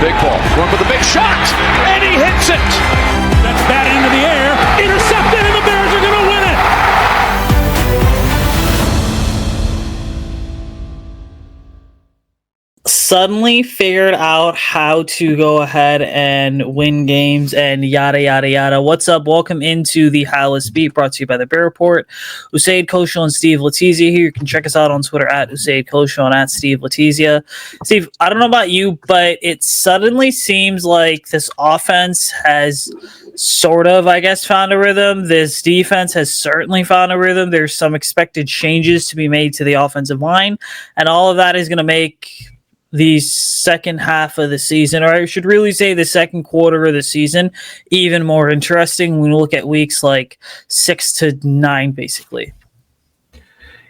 big ball. Going for the big shot, and he hits it. That's batted into the air, intercepted, and the Bears are going to win it. Suddenly figured out how to go ahead and win games and yada yada yada. What's up? Welcome into the Halas Beat, brought to you by the Bear Report. Usayd, Koshul, and Steve Letizia here. You can check us out on Twitter at Usayd Koshul and at Steve Letizia. Steve, I don't know about you, but it suddenly seems like this offense has sort of, I guess, found a rhythm. This defense has certainly found a rhythm. There's some expected changes to be made to the offensive line, and all of that is going to make the second half of the season, or I should really say the second quarter of the season, even more interesting when we look at weeks like 6 to 9, basically.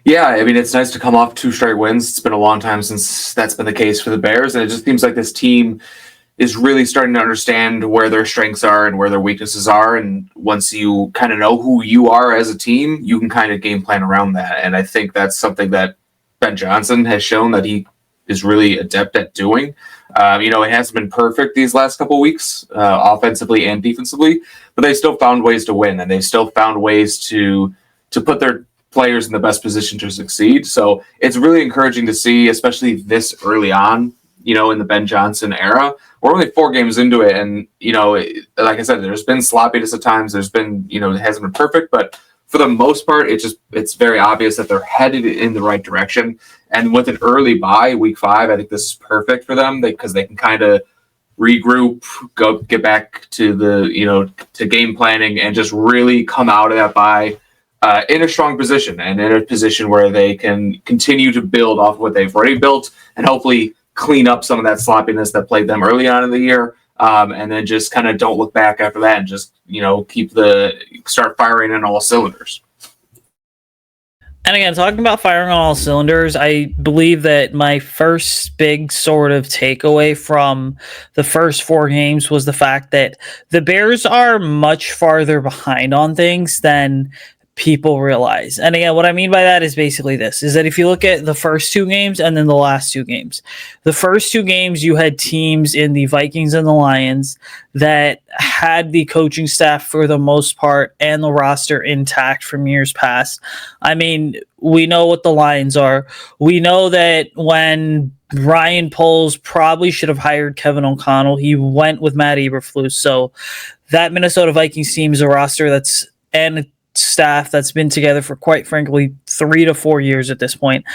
Yeah, I mean, it's nice to come off 2 straight wins. It's been a long time since that's been the case for the Bears, and it just seems like this team is really starting to understand where their strengths are and where their weaknesses are, and once you kind of know who you are as a team, you can kind of game plan around that, and I think that's something that Ben Johnson has shown that he is really adept at doing. It hasn't been perfect these last couple of weeks, offensively and defensively, but they still found ways to win, and they've still found ways to put their players in the best position to succeed. So it's really encouraging to see, especially this early on, in the Ben Johnson era. We're only 4 games into it, and, like I said, there's been sloppiness at times. There's been, it hasn't been perfect, but for the most part, it's very obvious that they're headed in the right direction. And with an early bye, week 5, I think this is perfect for them because they can kind of regroup, get back to to game planning, and just really come out of that bye in a strong position and in a position where they can continue to build off what they've already built and hopefully clean up some of that sloppiness that plagued them early on in the year. And then just kind of don't look back after that and just, start firing on all cylinders. And again, talking about firing on all cylinders, I believe that my first big sort of takeaway from the first 4 games was the fact that the Bears are much farther behind on things than people realize. And again, what I mean by that is basically this, is that if you look at the first 2 games and then the last 2 games, the first 2 games you had teams in the Vikings and the Lions that had the coaching staff for the most part and the roster intact from years past. I mean, we know what the Lions are. We know that when Ryan Poles probably should have hired Kevin O'Connell, he went with Matt Eberflus. So that Minnesota Vikings team is a roster and staff that's been together for, quite frankly, 3 to 4 years at this point.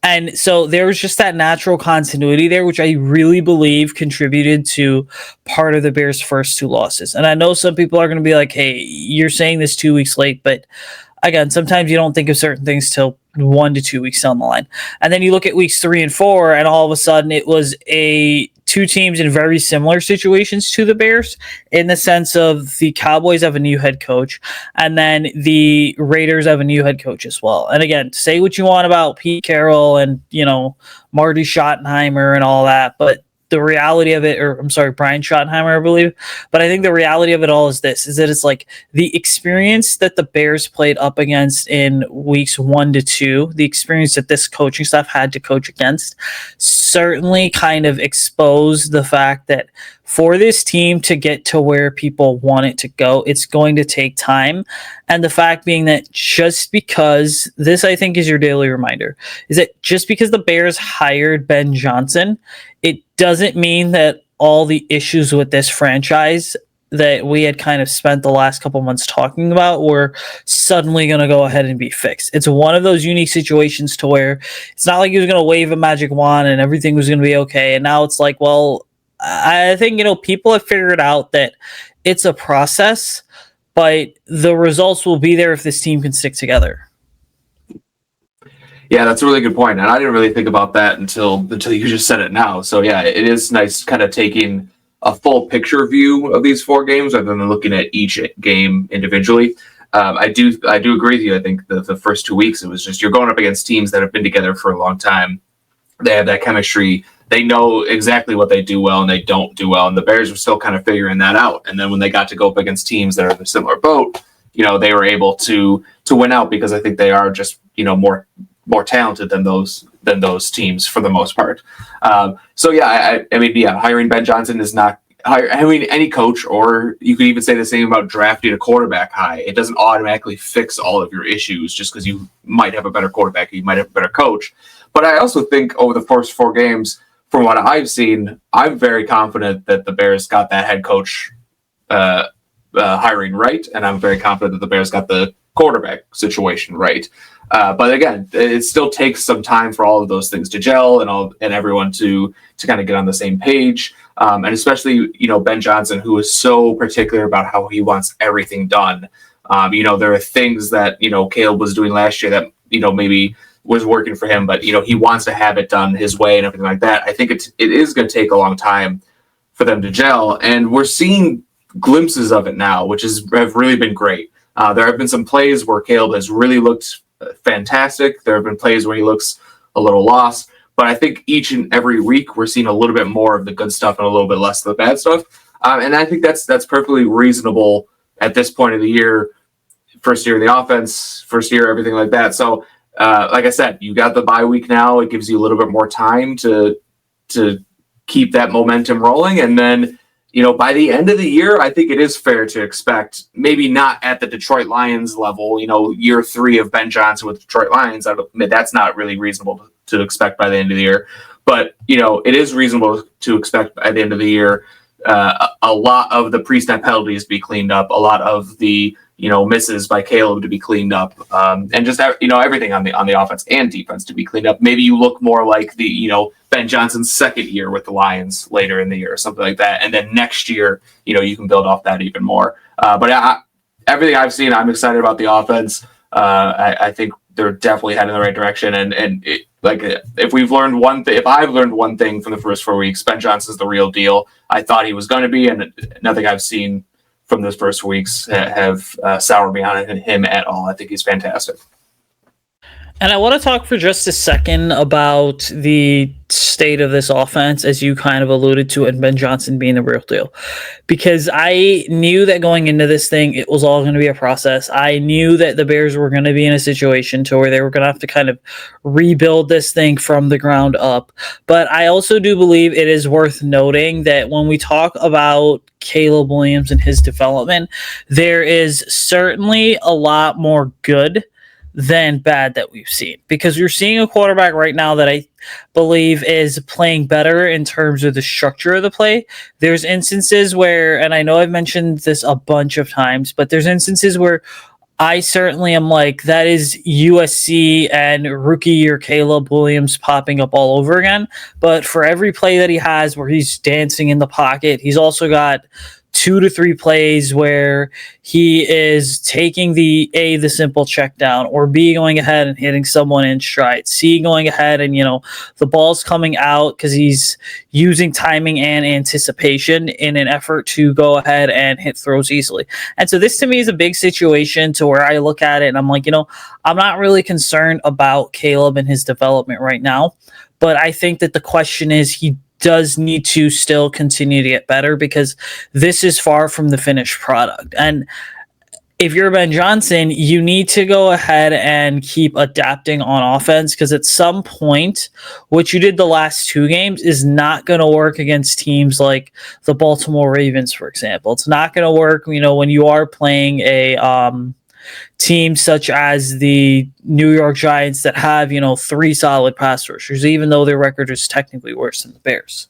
And so there was just that natural continuity there, which I really believe contributed to part of the Bears' first 2 losses. And I know some people are going to be like, hey, you're saying this 2 weeks late, but again, sometimes you don't think of certain things till 1 to 2 weeks down the line. And then you look at weeks 3 and 4, and all of a sudden it was 2 teams in very similar situations to the Bears, in the sense of the Cowboys have a new head coach, and then the Raiders have a new head coach as well. And again, say what you want about Pete Carroll and, Marty Schottenheimer and all that, but the reality of it, Brian Schottenheimer, I believe. But I think the reality of it all is this, is that it's like the experience that the Bears played up against in weeks 1 to 2, the experience that this coaching staff had to coach against, certainly kind of exposed the fact that for this team to get to where people want it to go, it's going to take time. And the fact being that just because, this I think is your daily reminder, is that just because the Bears hired Ben Johnson, it doesn't mean that all the issues with this franchise that we had kind of spent the last couple months talking about were suddenly going to go ahead and be fixed. It's one of those unique situations to where it's not like he was going to wave a magic wand and everything was going to be okay. And now it's like, well, I think, people have figured out that it's a process, but the results will be there if this team can stick together. Yeah, that's a really good point. And I didn't really think about that until you just said it now. So yeah, it is nice kind of taking a full picture view of these 4 games rather than looking at each game individually. I do agree with you. I think the first 2 weeks, it was just, you're going up against teams that have been together for a long time. They have that chemistry. They know exactly what they do well and they don't do well. And the Bears were still kind of figuring that out. And then when they got to go up against teams that are in a similar boat, they were able to win out because I think they are just, more talented than those than those teams for the most part. So yeah, I mean, yeah, hiring Ben Johnson is not. I mean, any coach, or you could even say the same about drafting a quarterback high. It doesn't automatically fix all of your issues just because you might have a better quarterback, you might have a better coach. But I also think over the first 4 games, from what I've seen, I'm very confident that the Bears got that head coach hiring right, and I'm very confident that the Bears got the quarterback situation right. But again, it still takes some time for all of those things to gel and everyone to kind of get on the same page. And especially, Ben Johnson, who is so particular about how he wants everything done. There are things that, Caleb was doing last year that, maybe was working for him, but, he wants to have it done his way and everything like that. I think it is going to take a long time for them to gel. And we're seeing glimpses of it now, which have really been great. There have been some plays where Caleb has really looked fantastic. There have been plays where he looks a little lost. But I think each and every week we're seeing a little bit more of the good stuff and a little bit less of the bad stuff. And I think that's perfectly reasonable at this point of the year. First year in the offense, first year, everything like that. So, like I said, you got the bye week now. It gives you a little bit more time to keep that momentum rolling. And then, by the end of the year, I think it is fair to expect, maybe not at the Detroit Lions level, year 3 of Ben Johnson with the Detroit Lions. That's not really reasonable to expect by the end of the year. But, it is reasonable to expect by the end of the year a lot of the pre-snap penalties be cleaned up, a lot of the, misses by Caleb to be cleaned up, and just, everything on the offense and defense to be cleaned up. Maybe you look more like the, Ben Johnson's second year with the Lions later in the year or something like that. And then next year, you can build off that even more. But everything I've seen, I'm excited about the offense. I think they're definitely heading in the right direction. And if we've learned one thing, if I've learned one thing from the first 4 weeks, Ben Johnson's the real deal. I thought he was going to be, and nothing I've seen from those first weeks have soured me on him at all. I think he's fantastic. And I want to talk for just a second about the state of this offense, as you kind of alluded to, and Ben Johnson being the real deal. Because I knew that going into this thing, it was all going to be a process. I knew that the Bears were going to be in a situation to where they were going to have to kind of rebuild this thing from the ground up. But I also do believe it is worth noting that when we talk about Caleb Williams and his development, there is certainly a lot more good than bad that we've seen, because you're seeing a quarterback right now that I believe is playing better in terms of the structure of the play. There's instances where, and I know I've mentioned this a bunch of times, but there's instances where I certainly am like, that is USC and rookie year Caleb Williams popping up all over again. But for every play that he has where he's dancing in the pocket, he's also got 2 to 3 plays where he is taking the simple check down, or B, going ahead and hitting someone in stride, C, going ahead and, the ball's coming out because he's using timing and anticipation in an effort to go ahead and hit throws easily. And so this to me is a big situation to where I look at it and I'm like, I'm not really concerned about Caleb and his development right now, but I think that the question is, he does need to still continue to get better, because this is far from the finished product. And if you're Ben Johnson, you need to go ahead and keep adapting on offense, because at some point, what you did the last 2 games is not going to work against teams like the Baltimore Ravens, for example. It's not going to work, when you are playing a teams such as the New York Giants that have, 3 solid pass rushers, even though their record is technically worse than the Bears.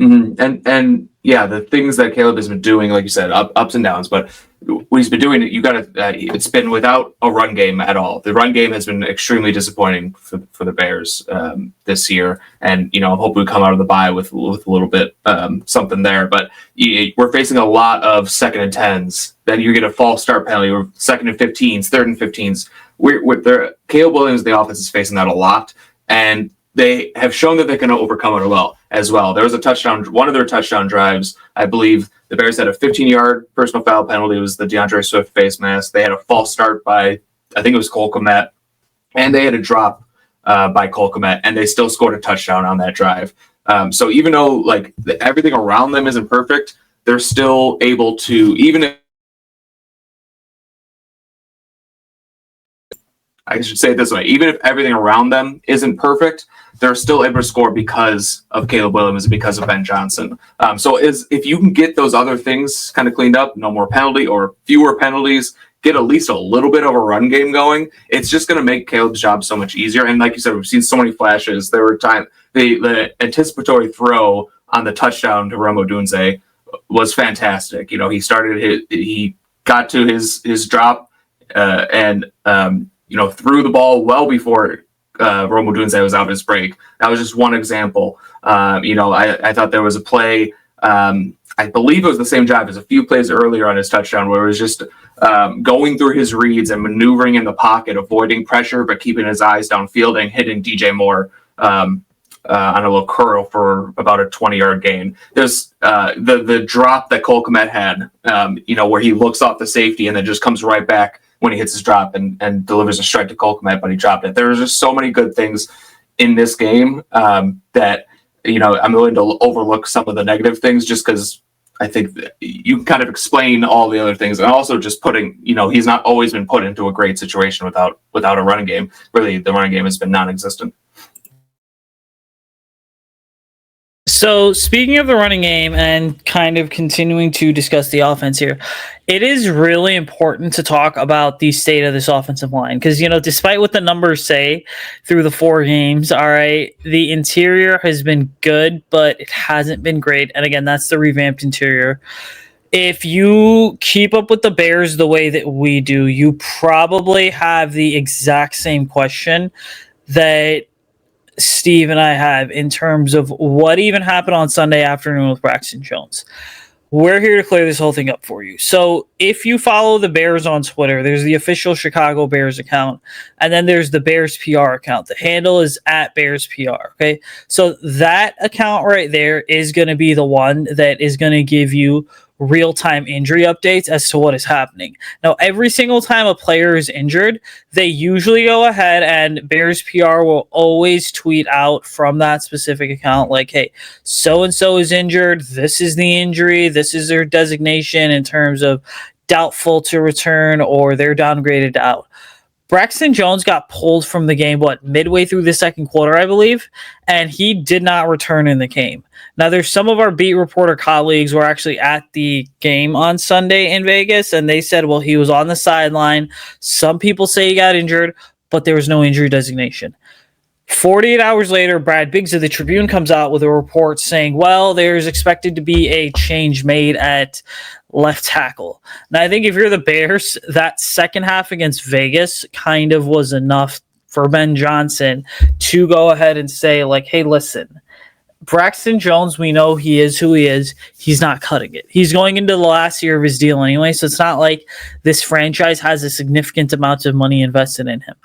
Mm-hmm. And yeah, the things that Caleb has been doing, like you said, ups and downs, but what he's been doing, it's been without a run game at all. The run game has been extremely disappointing for the Bears this year. And, I hope we come out of the bye with a little bit something there. But we're facing a lot of 2nd and 10s. Then you get a false start penalty, or 2nd and 15s, 3rd and 15s. Caleb Williams, the offense is facing that a lot. And they have shown that they can overcome it as well. There was a touchdown, one of their touchdown drives, I believe the Bears had a 15-yard personal foul penalty. It was the DeAndre Swift face mask. They had a false start by, I think it was Cole Kmet, and they had a drop by Cole Kmet, and they still scored a touchdown on that drive. So even though everything around them isn't perfect, they're still able to, even if I should say it this way, even if everything around them isn't perfect, they're still able to score because of Caleb Williams and because of Ben Johnson. So if you can get those other things kind of cleaned up, no more penalty or fewer penalties, get at least a little bit of a run game going, it's just going to make Caleb's job so much easier. And like you said, we've seen so many flashes. There were times the anticipatory throw on the touchdown to Rome Odunze was fantastic. He got to his drop and threw the ball well before Rome Odunze was out of his break. That was just one example. I thought there was a play. I believe it was the same drive as a few plays earlier on his touchdown where it was just going through his reads and maneuvering in the pocket, avoiding pressure, but keeping his eyes downfield and hitting DJ Moore on a little curl for about a 20-yard gain. There's the drop that Cole Kmet had, where he looks off the safety and then just comes right back when he hits his drop and delivers a strike to Cole Kmet, but he dropped it. There was just so many good things in this game that, I'm willing to overlook some of the negative things just because I think that you can kind of explain all the other things, and also just putting, he's not always been put into a great situation without a running game. Really, the running game has been non-existent. So speaking of the running game and kind of continuing to discuss the offense here, it is really important to talk about the state of this offensive line because, despite what the numbers say through the 4 games, all right, the interior has been good, but it hasn't been great. And again, that's the revamped interior. If you keep up with the Bears the way that we do, you probably have the exact same question that Steve and I have in terms of what even happened on Sunday afternoon with Braxton Jones. We're here to clear this whole thing up for you. So if you follow the Bears on Twitter, there's the official Chicago Bears account, and then there's the Bears PR account. The handle is @BearsPR, okay? So that account right there is going to be the one that is going to give you real-time injury updates as to what is happening. Now, every single time a player is injured, they usually go ahead and Bears PR will always tweet out from that specific account like, hey, so-and-so is injured, this is the injury, this is their designation in terms of doubtful to return or they're downgraded to out. Braxton Jones got pulled from the game, midway through the second quarter, I believe, and he did not return in the game. Now, there's some of our beat reporter colleagues were actually at the game on Sunday in Vegas, and they said, well, he was on the sideline. Some people say he got injured, but there was no injury designation. 48 hours later, Brad Biggs of the Tribune comes out with a report saying, well, there's expected to be a change made at left tackle. Now, I think if you're the Bears, that second half against Vegas kind of was enough for Ben Johnson to go ahead and say, like, hey, listen, Braxton Jones, we know he is who he is. He's not cutting it. He's going into the last year of his deal anyway, so it's not like this franchise has a significant amount of money invested in him.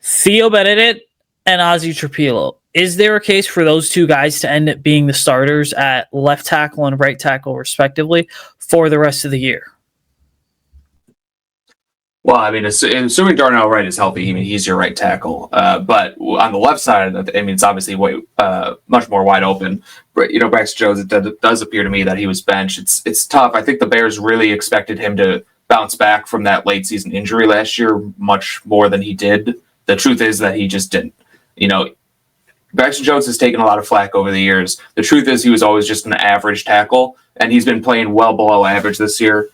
Theo Benedict and Ozzie Trapilo. Is there a case for those two guys to end up being the starters at left tackle and right tackle, respectively, for the rest of the year? Well, I mean, assuming Darnell Wright is healthy, he's your right tackle. But on the left side, it's obviously much more wide open. But, Braxton Jones, it does appear to me that he was benched. It's tough. I think the Bears really expected him to bounce back from that late season injury last year much more than he did. The truth is that he just didn't. Braxton Jones has taken a lot of flack over the years. The truth is he was always just an average tackle, and he's been playing well below average this year.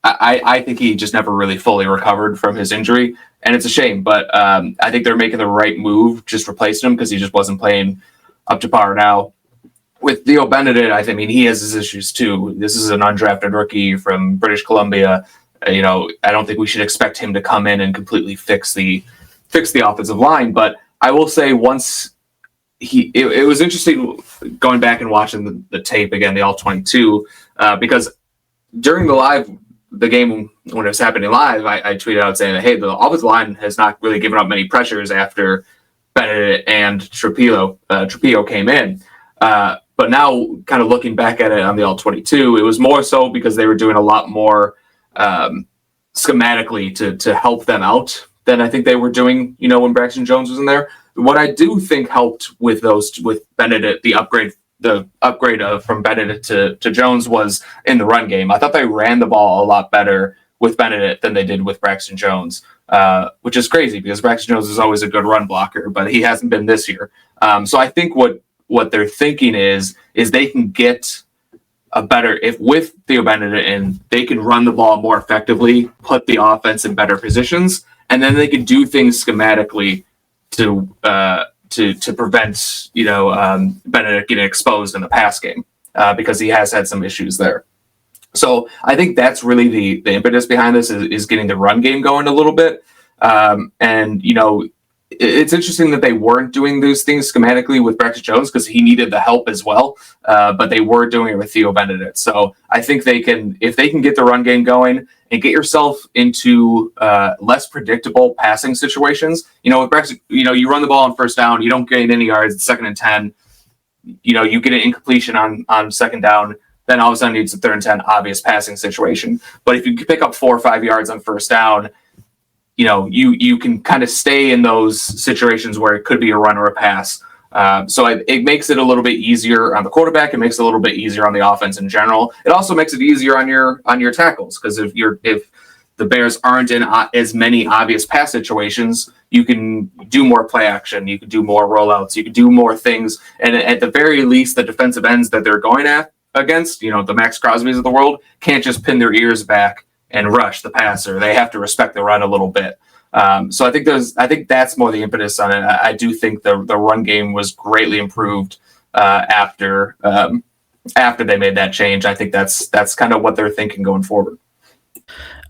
I think he just never really fully recovered from his injury, and it's a shame. But I think they're making the right move, just replacing him because he just wasn't playing up to par. Now, with Theo Benedict, I think he has his issues too. This is an undrafted rookie from British Columbia. I don't think we should expect him to come in and completely fix the offensive line. But I will say once it was interesting going back and watching the tape again, the All-22, because during the game when it was happening live, I tweeted out saying that, hey, the offensive line has not really given up many pressures after Benedict and Trapilo came in. But now kind of looking back at it on the All-22, it was more so because they were doing a lot more schematically to help them out than I think they were doing, when Braxton Jones was in there. What I do think helped with Benedict, the upgrade from Benedict to Jones was in the run game. I thought they ran the ball a lot better with Benedict than they did with Braxton Jones, which is crazy because Braxton Jones is always a good run blocker, but he hasn't been this year. So I think what they're thinking is they can get a better, if with Theo Benedict in, they can run the ball more effectively, put the offense in better positions, and then they can do things schematically to prevent Benedict getting exposed in the pass game because he has had some issues there. So I think that's really the impetus behind this is getting the run game going a little bit. And it's interesting that they weren't doing those things schematically with Braxton Jones because he needed the help as well. But they were doing it with Theo Benedict. So I think if they can get the run game going and get yourself into less predictable passing situations, with Braxton, you run the ball on first down, you don't gain any yards, it's 2nd and 10, you get an incompletion on second down, then all of a sudden it's a 3rd and 10 obvious passing situation. But if you pick up 4 or 5 yards on first down, you can kind of stay in those situations where it could be a run or a pass. So it makes it a little bit easier on the quarterback. It makes it a little bit easier on the offense in general. It also makes it easier on your tackles because if the Bears aren't in as many obvious pass situations, you can do more play action. You can do more rollouts. You can do more things. And at the very least, the defensive ends that they're going against, the Max Crosbys of the world, can't just pin their ears back and rush the passer. They have to respect the run a little bit. So I think that's more the impetus on it. I do think the run game was greatly improved after they made that change. I think that's kind of what they're thinking going forward.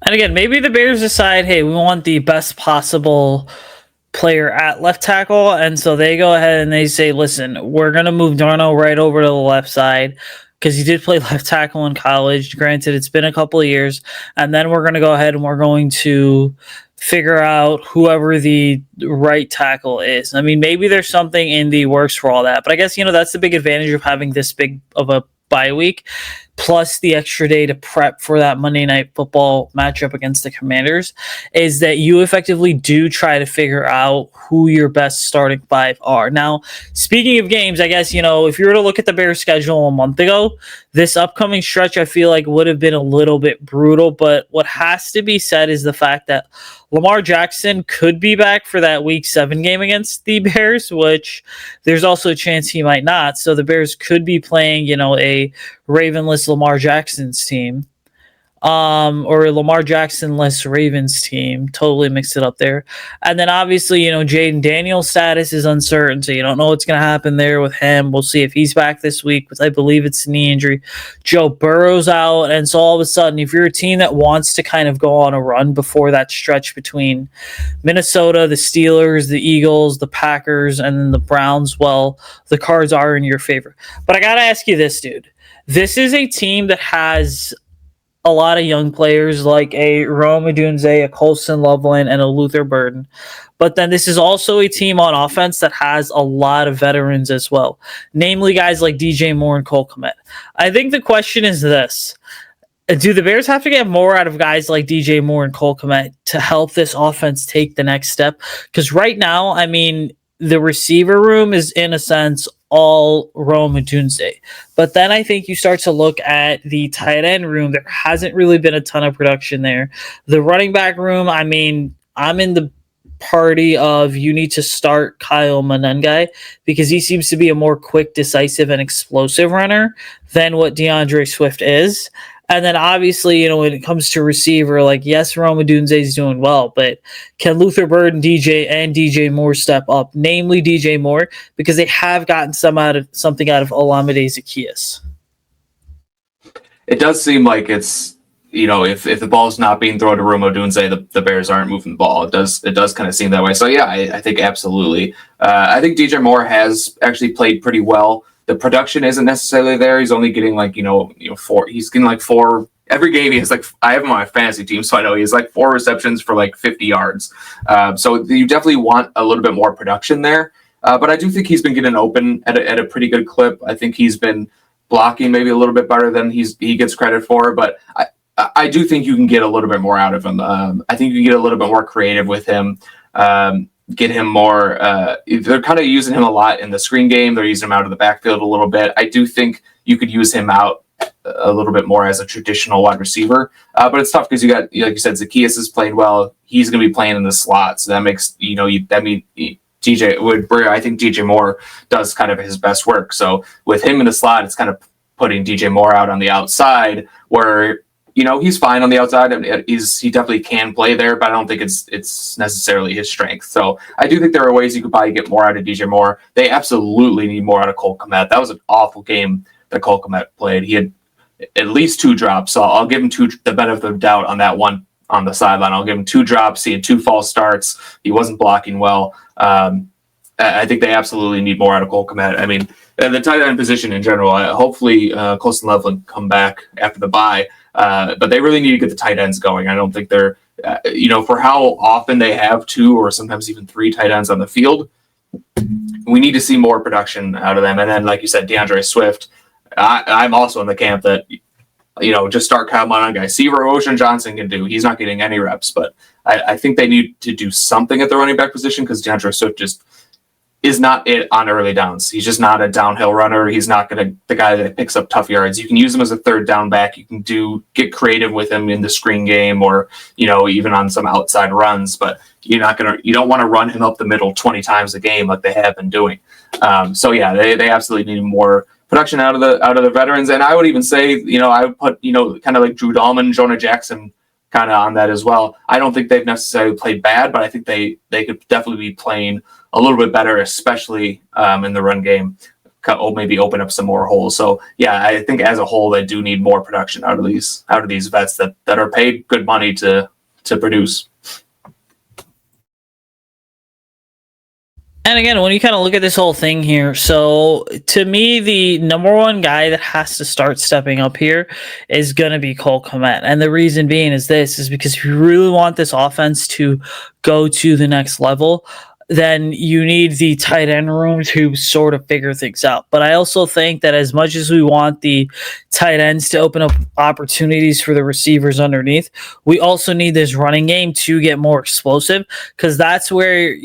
And again, maybe the Bears decide, hey, we want the best possible player at left tackle, and so they go ahead and they say, listen, we're going to move Darno right over to the left side because he did play left tackle in college. Granted, it's been a couple of years, and then we're going to go ahead and we're going to figure out whoever the right tackle is. I mean, maybe there's something in the works for all that, but I guess, that's the big advantage of having this big of a bye week, plus the extra day to prep for that Monday Night Football matchup against the Commanders, is that you effectively do try to figure out who your best starting 5 are. Now, speaking of games, I guess, if you were to look at the Bears schedule a month ago, this upcoming stretch I feel like would have been a little bit brutal, but what has to be said is the fact that Lamar Jackson could be back for that Week 7 game against the Bears, which there's also a chance he might not. So the Bears could be playing, a Ravenless Lamar Jackson's team, or Lamar Jackson-less Ravens team. Totally mixed it up there. And then obviously, Jaden Daniels' status is uncertain, so you don't know what's going to happen there with him. We'll see if he's back this week, but I believe it's a knee injury. Joe Burrow's out, and so all of a sudden, if you're a team that wants to kind of go on a run before that stretch between Minnesota, the Steelers, the Eagles, the Packers, and then the Browns, well, the cards are in your favor. But I got to ask you this, dude. This is a team that has a lot of young players like a Rome Odunze, a Colson Loveland, and a Luther Burden. But then this is also a team on offense that has a lot of veterans as well, namely guys like DJ Moore and Cole Kmet. I think the question is this. Do the Bears have to get more out of guys like DJ Moore and Cole Kmet to help this offense take the next step? Because right now, I mean, the receiver room is, in a sense, all Rome Odunze. But then I think you start to look at the tight end room. There hasn't really been a ton of production there. The running back room, I mean, I'm in the party of you need to start Kyle Monengai because he seems to be a more quick, decisive, and explosive runner than what DeAndre Swift is. And then obviously, when it comes to receiver, like, yes, Rome Odunze is doing well, but can Luther Burden, DJ Moore step up? Namely DJ Moore, because they have gotten something out of Olamide Zaccheaus. It does seem like it's, if the ball's not being thrown to Rome Odunze, the Bears aren't moving the ball. It does kind of seem that way. So yeah, I think absolutely. I think DJ Moore has actually played pretty well. The production isn't necessarily there. He's only getting 4. He's getting 4 every game. He has I have him on my fantasy team, so I know he has 4 receptions for 50 yards. So you definitely want a little bit more production there. But I do think he's been getting open at a pretty good clip. I think he's been blocking maybe a little bit better than he gets credit for. But I do think you can get a little bit more out of him. I think you can get a little bit more creative with him. Get him more. They're kind of using him a lot in the screen game. They're using him out of the backfield a little bit. I do think you could use him out a little bit more as a traditional wide receiver. But it's tough because you got, like you said, Zacchaeus has played well. He's going to be playing in the slot, so that makes that means DJ would. I think DJ Moore does kind of his best work. So with him in the slot, it's kind of putting DJ Moore out on the outside where. He's fine on the outside. I mean, he definitely can play there, but I don't think it's necessarily his strength. So I do think there are ways you could probably get more out of DJ Moore. They absolutely need more out of Cole Kmet. That was an awful game that Cole Kmet played. He had at least 2 drops, so I'll give him the benefit of the doubt on that one on the sideline. I'll give him 2 drops. He had 2 false starts. He wasn't blocking well. I think they absolutely need more out of Cole Kmet. I mean, the tight end position in general, hopefully Colston Loveland come back after the bye. But they really need to get the tight ends going. I don't think they're, for how often they have 2 or sometimes even 3 tight ends on the field, we need to see more production out of them. And then, like you said, DeAndre Swift, I'm also in the camp that, just start Kyle Monaghan. See what Ocean Johnson can do. He's not getting any reps, but I think they need to do something at the running back position because DeAndre Swift just is not it on early downs. He's just not a downhill runner. He's not the guy that picks up tough yards. You can use him as a third down back. You can get creative with him in the screen game or, even on some outside runs, but you don't want to run him up the middle 20 times a game like they have been doing. So yeah, they absolutely need more production out of the veterans. And I would even say, I would put, kind of like Drew Dahlman, Jonah Jackson kind of on that as well. I don't think they've necessarily played bad, but I think they could definitely be playing a little bit better, especially in the run game, maybe open up some more holes. So yeah, I think as a whole, they do need more production out of these vets that are paid good money to produce. And again, when you kind of look at this whole thing here, so to me, the number one guy that has to start stepping up here is going to be Cole Kmet. And the reason being is because if you really want this offense to go to the next level, then you need the tight end room to sort of figure things out. But I also think that as much as we want the tight ends to open up opportunities for the receivers underneath, we also need this running game to get more explosive because that's where,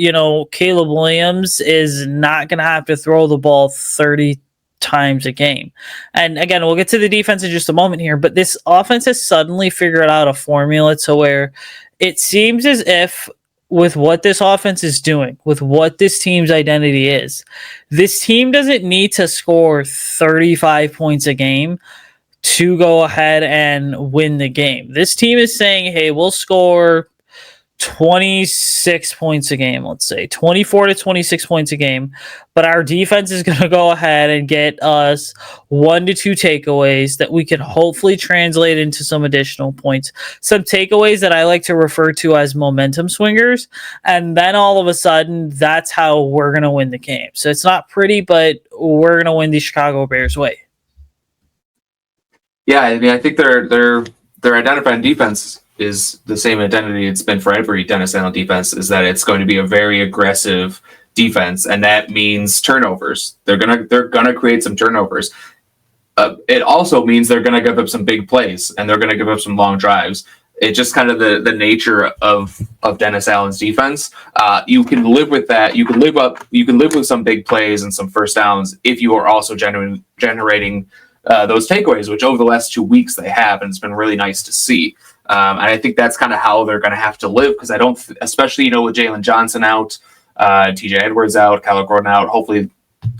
Caleb Williams is not going to have to throw the ball 30 times a game. And again, we'll get to the defense in just a moment here, but this offense has suddenly figured out a formula to where it seems as if with what this offense is doing, with what this team's identity is, this team doesn't need to score 35 points a game to go ahead and win the game. This team is saying, hey, we'll score 26 points a game, let's say 24 to 26 points a game, but our defense is going to go ahead and get us 1 to 2 takeaways that we can hopefully translate into some additional points, some takeaways that I like to refer to as momentum swingers, and then all of a sudden that's how we're going to win the game. So it's not pretty, but we're going to win the Chicago Bears way. Yeah, I mean, I think they're identifying defense is the same identity it's been for every Dennis Allen defense, is that it's going to be a very aggressive defense, and that means turnovers. They're gonna create some turnovers. It also means they're gonna give up some big plays, and they're gonna give up some long drives. It's just kind of the nature of Dennis Allen's defense. You can live with that. You can live with some big plays and some first downs if you are also generating those takeaways, which over the last 2 weeks they have, and it's been really nice to see. And I think that's kind of how they're going to have to live, because I don't, especially, with Jalen Johnson out, TJ Edwards out, Kyler Gordon out, hopefully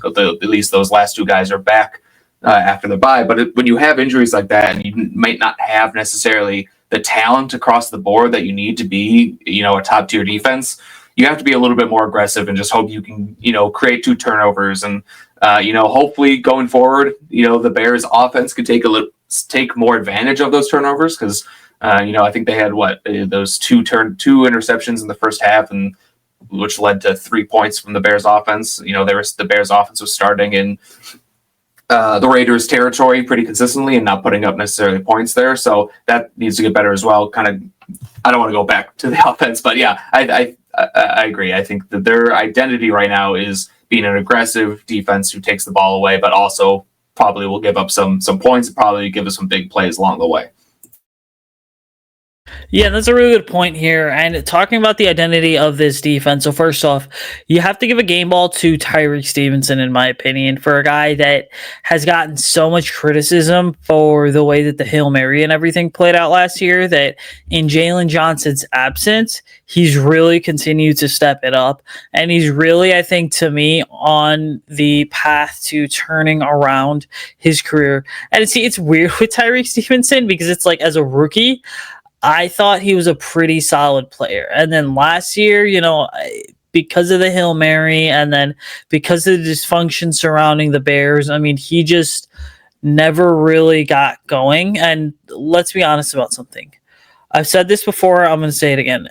at least those last 2 guys are back after the bye. But when you have injuries like that, and you might not have necessarily the talent across the board that you need to be, a top tier defense, you have to be a little bit more aggressive and just hope you can, create 2 turnovers. And, hopefully going forward, the Bears offense could take more advantage of those turnovers, because I think they had those two interceptions in the first half, and which led to 3 points from the Bears offense. The Bears offense was starting in the Raiders territory pretty consistently and not putting up necessarily points there. So that needs to get better as well. I don't want to go back to the offense, but yeah, I agree. I think that their identity right now is being an aggressive defense who takes the ball away, but also probably will give up some points and probably give us some big plays along the way. Yeah, that's a really good point here. And talking about the identity of this defense. So first off, you have to give a game ball to Tyreek Stevenson, in my opinion, for a guy that has gotten so much criticism for the way that the Hail Mary and everything played out last year, that in Jalen Johnson's absence, he's really continued to step it up. And he's really, I think, to me, on the path to turning around his career. And see, it's weird with Tyreek Stevenson because it's like, as a rookie, I thought he was a pretty solid player. And then last year, because of the Hail Mary and then because of the dysfunction surrounding the Bears, I mean, he just never really got going. And let's be honest about something. I've said this before, I'm going to say it again.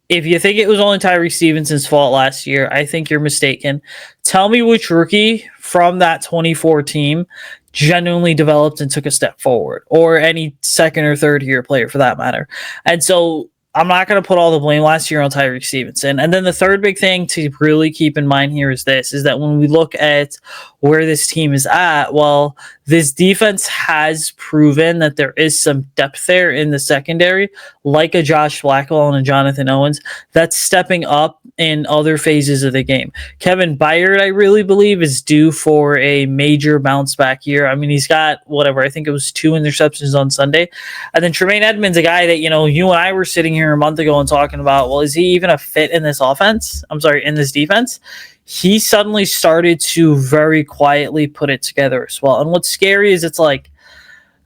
If you think it was only Tyree Stevenson's fault last year, I think you're mistaken. Tell me which rookie from that 24 team genuinely developed and took a step forward, or any second or third year player for that matter. And so I'm not going to put all the blame last year on Tyreek Stevenson. And then the third big thing to really keep in mind here is that when we look at where this team is at, well, this defense has proven that there is some depth there in the secondary, like a Josh Blackwell and a Jonathan Owens, that's stepping up in other phases of the game. Kevin Byard, I really believe, is due for a major bounce back year. I mean, he's got I think it was 2 interceptions on Sunday. And then Tremaine Edmonds, a guy that, you and I were sitting here a month ago and talking about, well, is he even a fit in this offense? in this defense? He suddenly started to very quietly put it together as well. And what's scary is it's like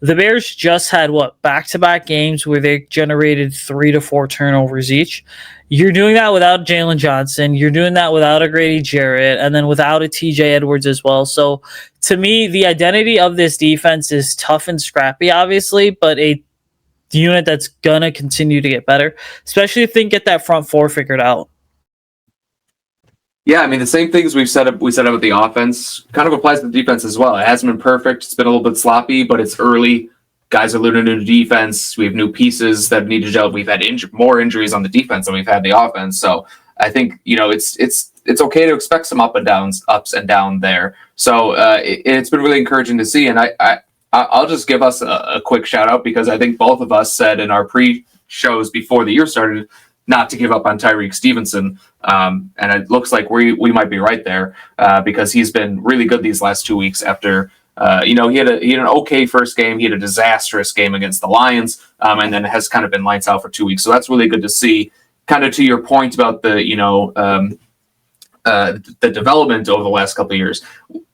the Bears just had back-to-back games where they generated 3 to 4 turnovers each. You're doing that without Jalen Johnson. You're doing that without a Grady Jarrett, and then without a TJ Edwards as well. So to me, the identity of this defense is tough and scrappy, obviously, but a unit that's gonna continue to get better, especially if they can get that front four figured out. Yeah, I mean, the same things we set up with the offense kind of applies to the defense as well. It hasn't been perfect. It's been a little bit sloppy, but it's early. Guys are learning new defense. We have new pieces that need to gel. We've had more injuries on the defense than we've had the offense. So I think, it's okay to expect some ups and down there. So it's been really encouraging to see. And I'll just give us a quick shout out, because I think both of us said in our pre-shows before the year started not to give up on Tyreek Stevenson. And it looks like we might be right there, because he's been really good these last 2 weeks after, he had an okay first game. He had a disastrous game against the Lions, and then has kind of been lights out for 2 weeks. So that's really good to see. Kind of to your point about the development over the last couple of years.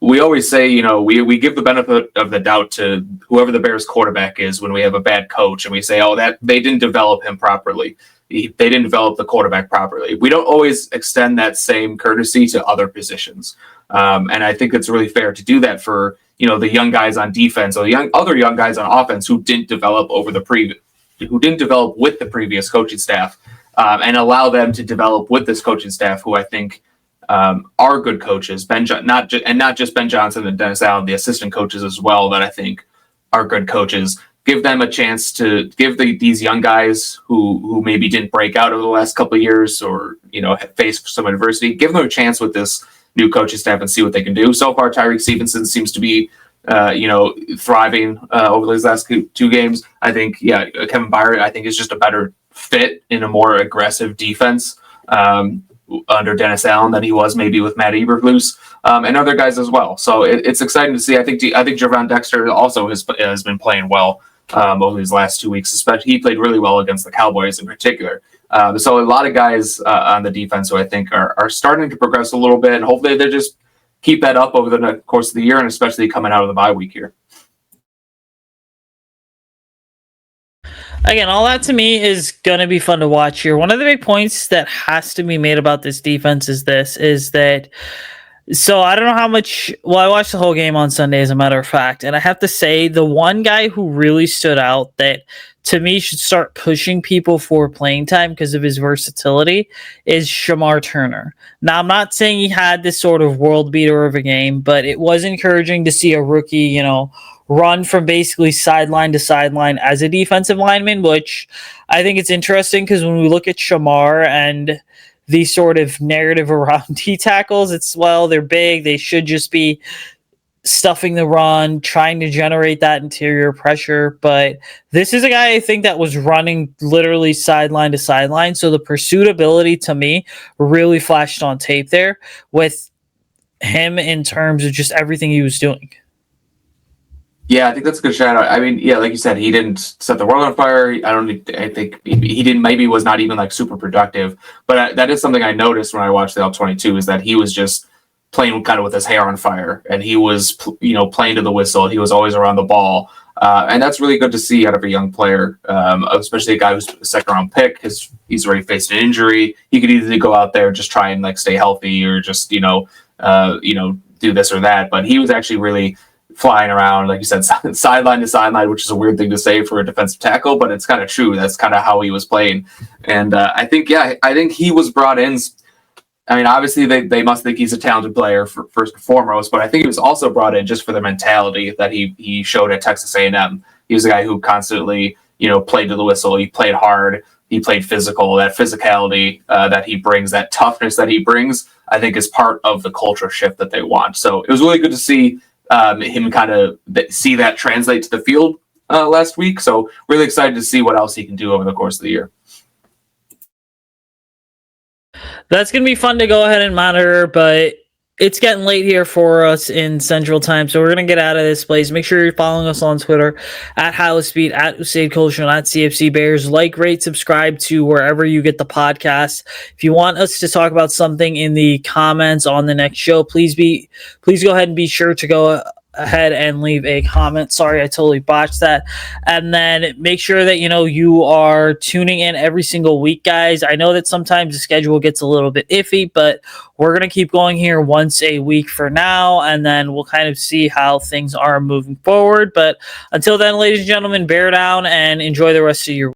We always say, we give the benefit of the doubt to whoever the Bears quarterback is when we have a bad coach, and we say, that they didn't develop him properly. They didn't develop the quarterback properly. We don't always extend that same courtesy to other positions. And I think it's really fair to do that for, the young guys on defense or the other young guys on offense who didn't develop with the previous coaching staff, and allow them to develop with this coaching staff, who I think are good coaches. Not just Ben Johnson and Dennis Allen, the assistant coaches as well, that I think are good coaches. Give them a chance to give these young guys who maybe didn't break out over the last couple of years, or have faced some adversity. Give them a chance with this new coaching staff and see what they can do. So far, Tyreek Stevenson seems to be thriving over these last 2 games. I think Kevin Byard, I think, is just a better fit in a more aggressive defense under Dennis Allen than he was maybe with Matt Eberflus, and other guys as well. So it's exciting to see. I think Javon Dexter also has been playing well over these last 2 weeks. Especially, he played really well against the Cowboys in particular. So a lot of guys on the defense who I think are starting to progress a little bit, and hopefully they just keep that up over the course of the year, and especially coming out of the bye week here. Again, all that to me is going to be fun to watch here. One of the big points that has to be made about this defense is that, so I don't know how much, I watched the whole game on Sunday, as a matter of fact, and I have to say the one guy who really stood out that to me should start pushing people for playing time because of his versatility is Shamar Turner. Now, I'm not saying he had this sort of world beater of a game, but it was encouraging to see a rookie, run from basically sideline to sideline as a defensive lineman, which I think it's interesting because when we look at Shamar and the sort of narrative around D tackles, it's, they're big. They should just be stuffing the run, trying to generate that interior pressure. But this is a guy I think that was running literally sideline to sideline. So the pursuit ability to me really flashed on tape there with him in terms of just everything he was doing. Yeah, I think that's a good shout out. I mean, yeah, like you said, he didn't set the world on fire. I think he didn't. Maybe was not even like super productive. But that is something I noticed when I watched the L-22 is that he was just playing kind of with his hair on fire, and he was playing to the whistle. He was always around the ball, and that's really good to see out of a young player, especially a guy who's a second round pick. He's already faced an injury. He could either go out there and just try and like stay healthy, or just do this or that. But he was actually really flying around, like you said, sideline to sideline, which is a weird thing to say for a defensive tackle, but it's kind of true. That's kind of how he was playing. And I think he was brought in. I mean, obviously they must think he's a talented player first and foremost, but I think he was also brought in just for the mentality that he showed at Texas A&M. He was a guy who constantly, played to the whistle. He played hard. He played physical. That physicality that he brings, that toughness that he brings, I think is part of the culture shift that they want. So it was really good to see him kind of see that translate to the field last week. So really excited to see what else he can do over the course of the year. That's going to be fun to go ahead and monitor, but it's getting late here for us in Central Time, so we're going to get out of this place. Make sure you're following us on Twitter at Halas, at Usayd, Koshul, at CFC Bears. Like, rate, subscribe to wherever you get the podcast. If you want us to talk about something in the comments on the next show, please go ahead and be sure to go ahead and leave a comment. Sorry, I totally botched that. And then make sure that you are tuning in every single week, guys. I know that sometimes the schedule gets a little bit iffy, but we're going to keep going here once a week for now, and then we'll kind of see how things are moving forward. But until then, ladies and gentlemen, bear down and enjoy the rest of your